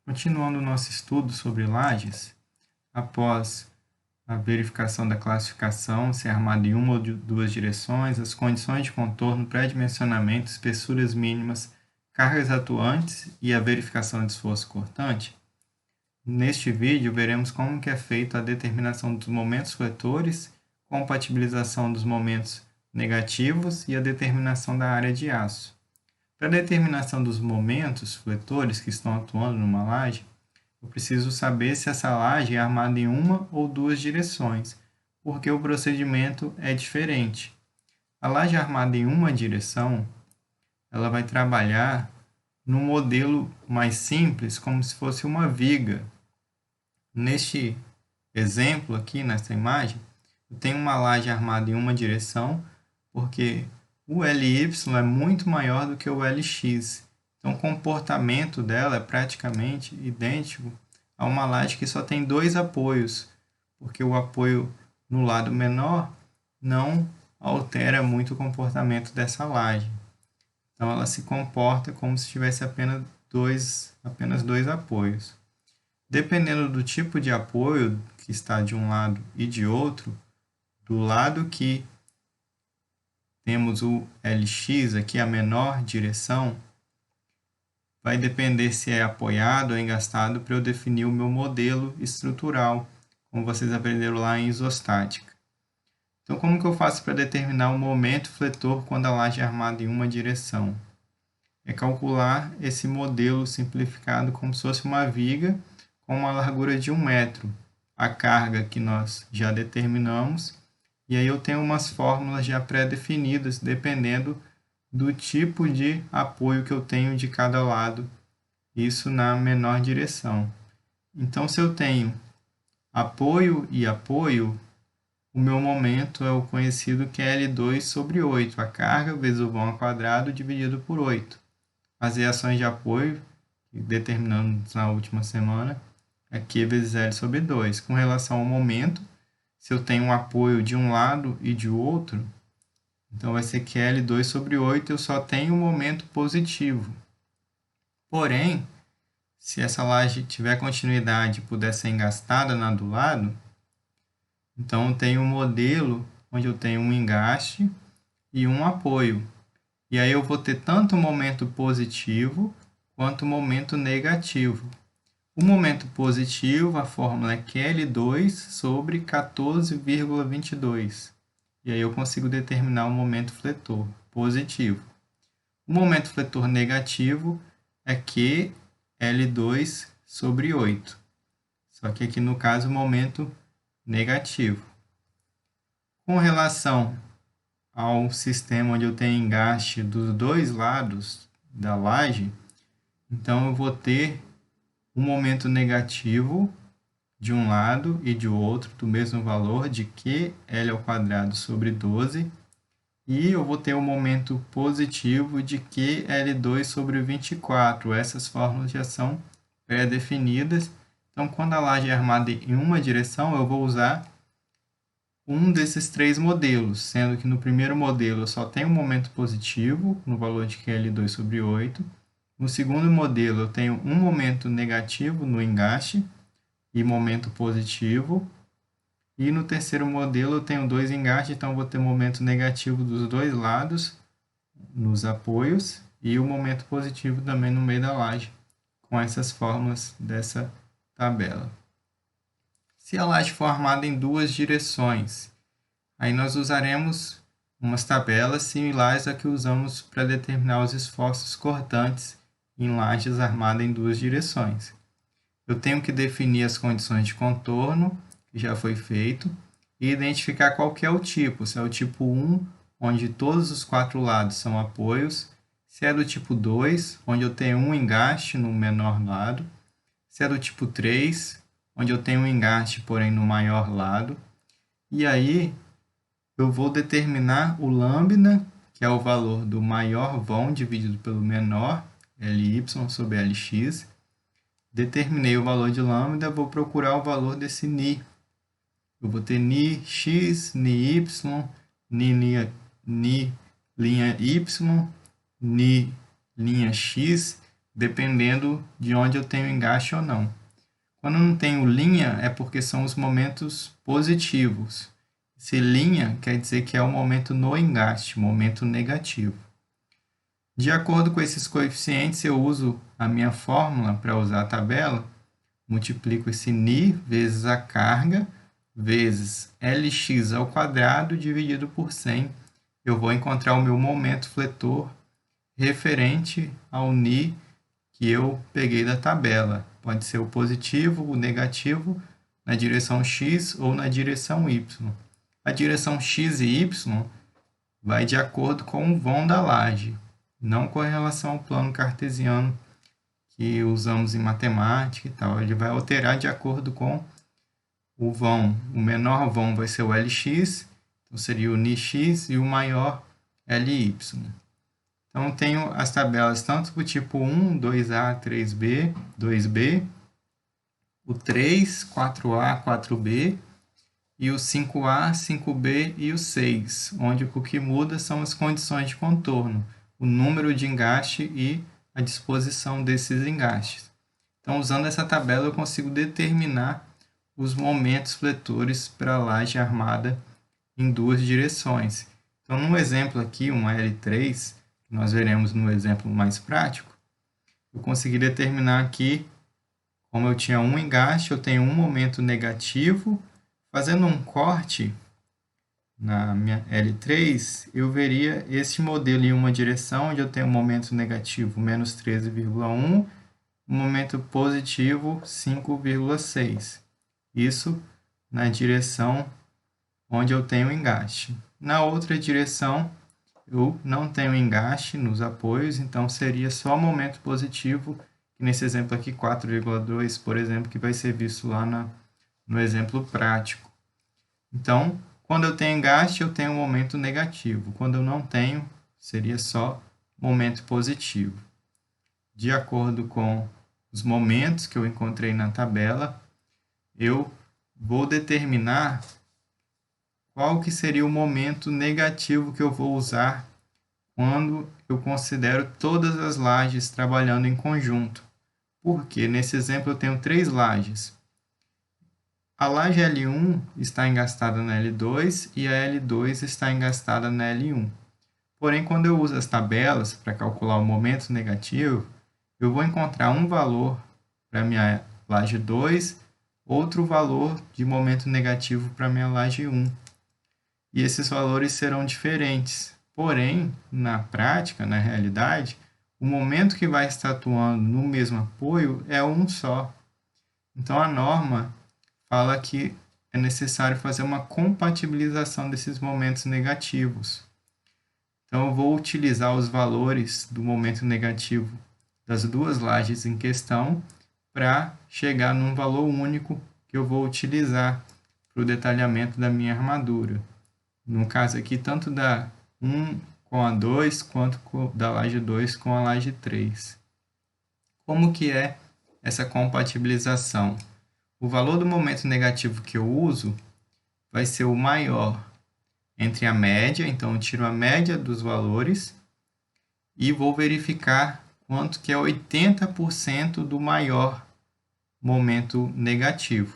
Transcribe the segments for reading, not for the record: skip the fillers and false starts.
Continuando o nosso estudo sobre lajes, após a verificação da classificação, se é armado em uma ou duas direções, as condições de contorno, pré-dimensionamento, espessuras mínimas, cargas atuantes e a verificação de esforço cortante, neste vídeo veremos como que é feita a determinação dos momentos fletores, compatibilização dos momentos negativos e a determinação da área de aço. Para a determinação dos momentos fletores que estão atuando numa laje, eu preciso saber se essa laje é armada em uma ou duas direções, porque o procedimento é diferente. A laje armada em uma direção, ela vai trabalhar no modelo mais simples, como se fosse uma viga. Neste exemplo aqui, nessa imagem, eu tenho uma laje armada em uma direção, porque o LY é muito maior do que o LX. Então, o comportamento dela é praticamente idêntico a uma laje que só tem dois apoios, porque o apoio no lado menor não altera muito o comportamento dessa laje. Então, ela se comporta como se tivesse apenas dois apoios. Dependendo do tipo de apoio que está de um lado e de outro, do lado que temos o LX, aqui a menor direção, vai depender se é apoiado ou engastado para eu definir o meu modelo estrutural, como vocês aprenderam lá em isostática. Então, como que eu faço para determinar o momento fletor quando a laje é armada em uma direção? É calcular esse modelo simplificado como se fosse uma viga com uma largura de 1 metro, a carga que nós já determinamos, e aí eu tenho umas fórmulas já pré-definidas, dependendo do tipo de apoio que eu tenho de cada lado, isso na menor direção. Então, se eu tenho apoio e apoio, o meu momento é o conhecido que é L2 sobre 8, a carga vezes o vão ao quadrado dividido por 8. As reações de apoio, que determinamos na última semana, é Q vezes L sobre 2. Com relação ao momento, se eu tenho um apoio de um lado e de outro, então vai ser QL2 sobre 8, eu só tenho um momento positivo. Porém, se essa laje tiver continuidade e puder ser engastada na do lado, então eu tenho um modelo onde eu tenho um engaste e um apoio. E aí eu vou ter tanto momento positivo quanto momento negativo. O momento positivo, a fórmula é QL2 sobre 14,22. E aí eu consigo determinar o momento fletor positivo. O momento fletor negativo é QL2 sobre 8. Só que aqui no caso o momento negativo. Com relação ao sistema onde eu tenho engaste dos dois lados da laje, então eu vou ter um momento negativo de um lado e de outro do mesmo valor de QL ao quadrado sobre 12, e eu vou ter um momento positivo de QL2 sobre 24. Essas fórmulas já são pré-definidas. Então, quando a laje é armada em uma direção, eu vou usar um desses três modelos, sendo que no primeiro modelo eu só tenho um momento positivo, no valor de QL2 sobre 8. No segundo modelo eu tenho um momento negativo no engaste e momento positivo. E no terceiro modelo eu tenho dois engastes, então eu vou ter momento negativo dos dois lados, nos apoios, e o momento positivo também no meio da laje, com essas fórmulas dessa tabela. Se a laje for armada em duas direções, aí nós usaremos umas tabelas similares a que usamos para determinar os esforços cortantes em lajes armadas em duas direções. Eu tenho que definir as condições de contorno, que já foi feito, e identificar qual que é o tipo, se é o tipo 1, onde todos os quatro lados são apoios, se é do tipo 2, onde eu tenho um engaste no menor lado, se é do tipo 3, onde eu tenho um engaste, porém no maior lado, e aí eu vou determinar o lambda, que é o valor do maior vão dividido pelo menor, Ly sobre Lx. Determinei o valor de lambda, vou procurar o valor desse ni. Eu vou ter ni x, ni y, ni linha y, ni linha x, dependendo de onde eu tenho engaste ou não. Quando não tenho linha, é porque são os momentos positivos. Se linha, quer dizer que é o momento no engaste, momento negativo. De acordo com esses coeficientes, eu uso a minha fórmula para usar a tabela, multiplico esse Ni vezes a carga, vezes Lx ao quadrado dividido por 100. Eu vou encontrar o meu momento fletor referente ao Ni que eu peguei da tabela. Pode ser o positivo, o negativo, na direção x ou na direção y. A direção x e y vai de acordo com o vão da laje, não com relação ao plano cartesiano que usamos em matemática e tal. Ele vai alterar de acordo com o vão. O menor vão vai ser o Lx, então seria o Nx, e o maior Ly. Então, tenho as tabelas tanto do tipo 1, 2A, 3B, 2B, o 3, 4A, 4B, e o 5A, 5B e o 6, onde o que muda são as condições de contorno, o número de engaste e a disposição desses engastes. Então, usando essa tabela, eu consigo determinar os momentos fletores para a laje armada em duas direções. Então, no exemplo aqui, um L3, que nós veremos no exemplo mais prático, eu consegui determinar aqui, como eu tinha um engaste, eu tenho um momento negativo. Fazendo um corte na minha L3, eu veria este modelo em uma direção, onde eu tenho um momento negativo menos 13,1, um momento positivo 5,6. Isso na direção onde eu tenho engaste. Na outra direção, eu não tenho engaste nos apoios, então seria só momento positivo, que nesse exemplo aqui 4,2, por exemplo, que vai ser visto lá no exemplo prático. Então, quando eu tenho engaste, eu tenho um momento negativo. Quando eu não tenho, seria só momento positivo. De acordo com os momentos que eu encontrei na tabela, eu vou determinar qual que seria o momento negativo que eu vou usar quando eu considero todas as lajes trabalhando em conjunto. Porque nesse exemplo eu tenho 3 lajes. A laje L1 está engastada na L2 e a L2 está engastada na L1. Porém, quando eu uso as tabelas para calcular o momento negativo, eu vou encontrar um valor para a minha laje 2, outro valor de momento negativo para a minha laje 1. E esses valores serão diferentes. Porém, na prática, na realidade, o momento que vai estar atuando no mesmo apoio é um só. Então, a norma fala que é necessário fazer uma compatibilização desses momentos negativos. Então, eu vou utilizar os valores do momento negativo das duas lajes em questão para chegar num valor único que eu vou utilizar para o detalhamento da minha armadura. No caso aqui, tanto da 1 com a 2, quanto da laje 2 com a laje 3. Como que é essa compatibilização? O valor do momento negativo que eu uso vai ser o maior entre a média, então eu tiro a média dos valores e vou verificar quanto que é 80% do maior momento negativo.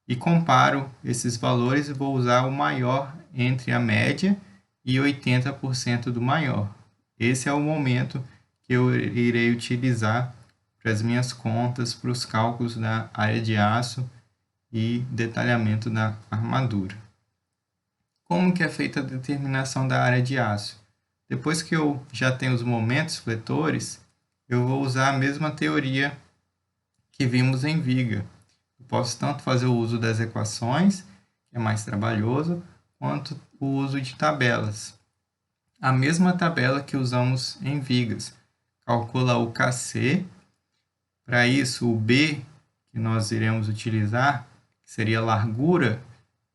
E comparo esses valores e vou usar o maior entre a média e 80% do maior. Esse é o momento que eu irei utilizar para as minhas contas, para os cálculos da área de aço e detalhamento da armadura. Como que é feita a determinação da área de aço? Depois que eu já tenho os momentos fletores, eu vou usar a mesma teoria que vimos em viga. Eu posso tanto fazer o uso das equações, que é mais trabalhoso, quanto o uso de tabelas. A mesma tabela que usamos em vigas. Calcula o KC. Para isso, o B que nós iremos utilizar, que seria a largura,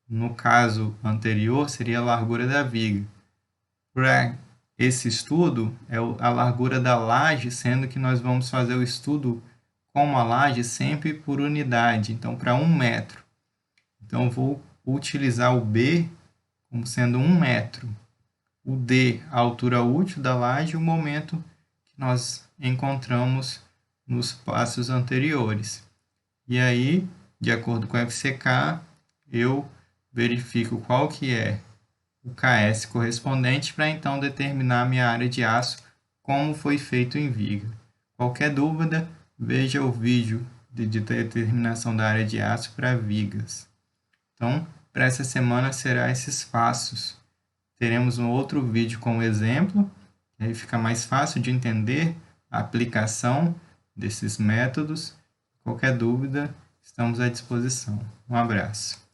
no caso anterior, seria a largura da viga. Para esse estudo, é a largura da laje, sendo que nós vamos fazer o estudo com a laje sempre por unidade, então para 1 metro. Então, vou utilizar o B como sendo 1 metro. O D, a altura útil da laje, e o momento que nós encontramos nos passos anteriores. E aí, de acordo com o FCK, eu verifico qual que é o KS correspondente para então determinar a minha área de aço, como foi feito em viga. Qualquer dúvida, veja o vídeo de determinação da área de aço para vigas. Então, para essa semana será esses passos. Teremos um outro vídeo com exemplo, aí fica mais fácil de entender a aplicação desses métodos. Qualquer dúvida, estamos à disposição. Um abraço.